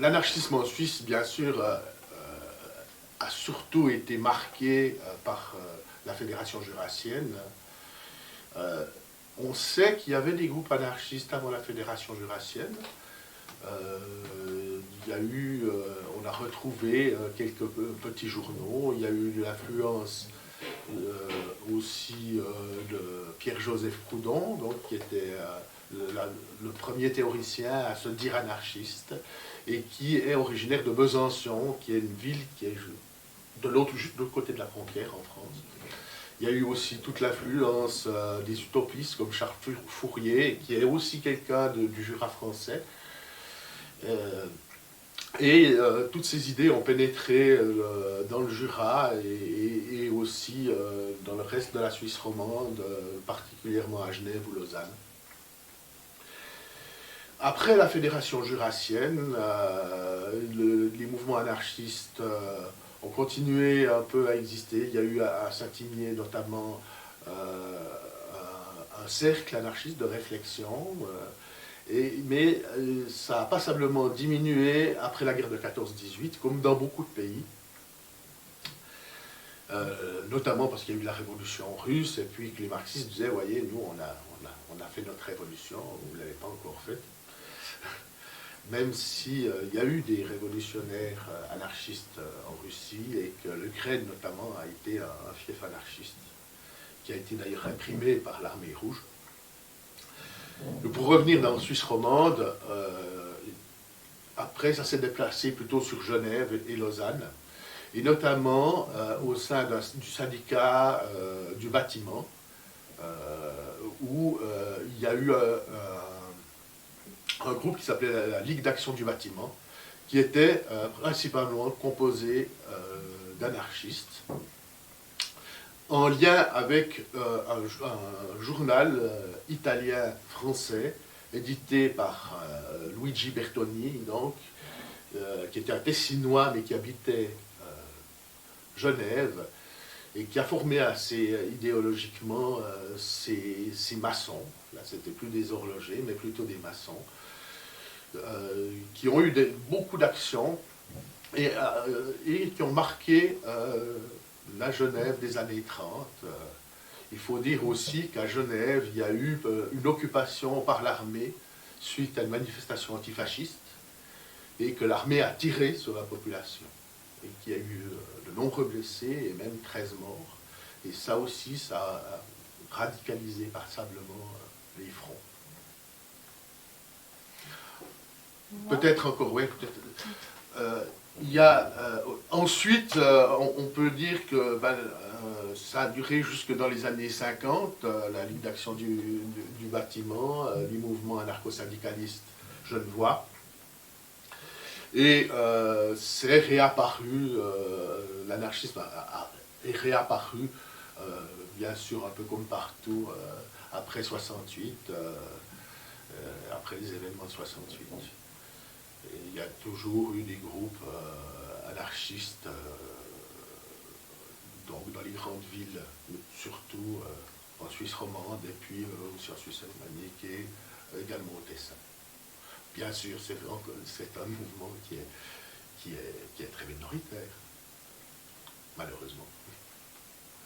l'anarchisme en Suisse, bien sûr, a surtout été marqué par la Fédération jurassienne. On sait qu'il y avait des groupes anarchistes avant la Fédération jurassienne. Il y a eu, on a retrouvé quelques petits journaux. Il y a eu l'influence aussi de Pierre-Joseph Proudhon, donc, qui était le premier théoricien à se dire anarchiste, et qui est originaire de Besançon, qui est une ville qui est juste de l'autre côté de la frontière en France. Il y a eu aussi toute l'influence des utopistes comme Charles Fourier, qui est aussi quelqu'un du Jura français. Toutes ces idées ont pénétré dans le Jura et aussi dans le reste de la Suisse romande, particulièrement à Genève ou Lausanne. Après la Fédération jurassienne, les mouvements anarchistes ont continué un peu à exister. Il y a eu à Saint-Imier notamment un cercle anarchiste de réflexion, mais ça a passablement diminué après la guerre de 14-18, comme dans beaucoup de pays, notamment parce qu'il y a eu la révolution russe, et puis que les marxistes disaient, voyez, nous on a fait notre révolution, vous ne l'avez pas encore faite. Même s'il y a eu des révolutionnaires anarchistes en Russie, et que l'Ukraine notamment a été un fief anarchiste, qui a été d'ailleurs imprimé par l'armée rouge. Pour revenir dans la Suisse romande, après ça s'est déplacé plutôt sur Genève et Lausanne, et notamment au sein du syndicat du bâtiment, où il y a eu un groupe qui s'appelait la Ligue d'action du bâtiment, qui était principalement composé d'anarchistes, en lien avec un journal italien-français, édité par Luigi Bertoni, donc, qui était un Tessinois, mais qui habitait Genève, et qui a formé assez idéologiquement ces maçons. Là, c'était plus des horlogers, mais plutôt des maçons, qui ont eu beaucoup d'actions et qui ont marqué la Genève des années 30. Il faut dire aussi qu'à Genève, il y a eu une occupation par l'armée suite à une manifestation antifasciste, et que l'armée a tiré sur la population, et qu'il y a eu de nombreux blessés et même 13 morts. Et ça aussi, ça a radicalisé passablement les fronts. Peut-être encore, oui, peut-être. Il y a, ensuite, on peut dire que ça a duré jusque dans les années 50, la Ligue d'action du bâtiment, les mouvements anarcho-syndicalistes genevois. Et c'est réapparu, l'anarchisme est réapparu, bien sûr, un peu comme partout, après 68, après les événements de 68. Et il y a toujours eu des groupes anarchistes, donc dans les grandes villes, surtout en Suisse romande, et puis aussi en Suisse alémanique, et également au Tessin. Bien sûr, c'est un mouvement qui est très minoritaire, malheureusement.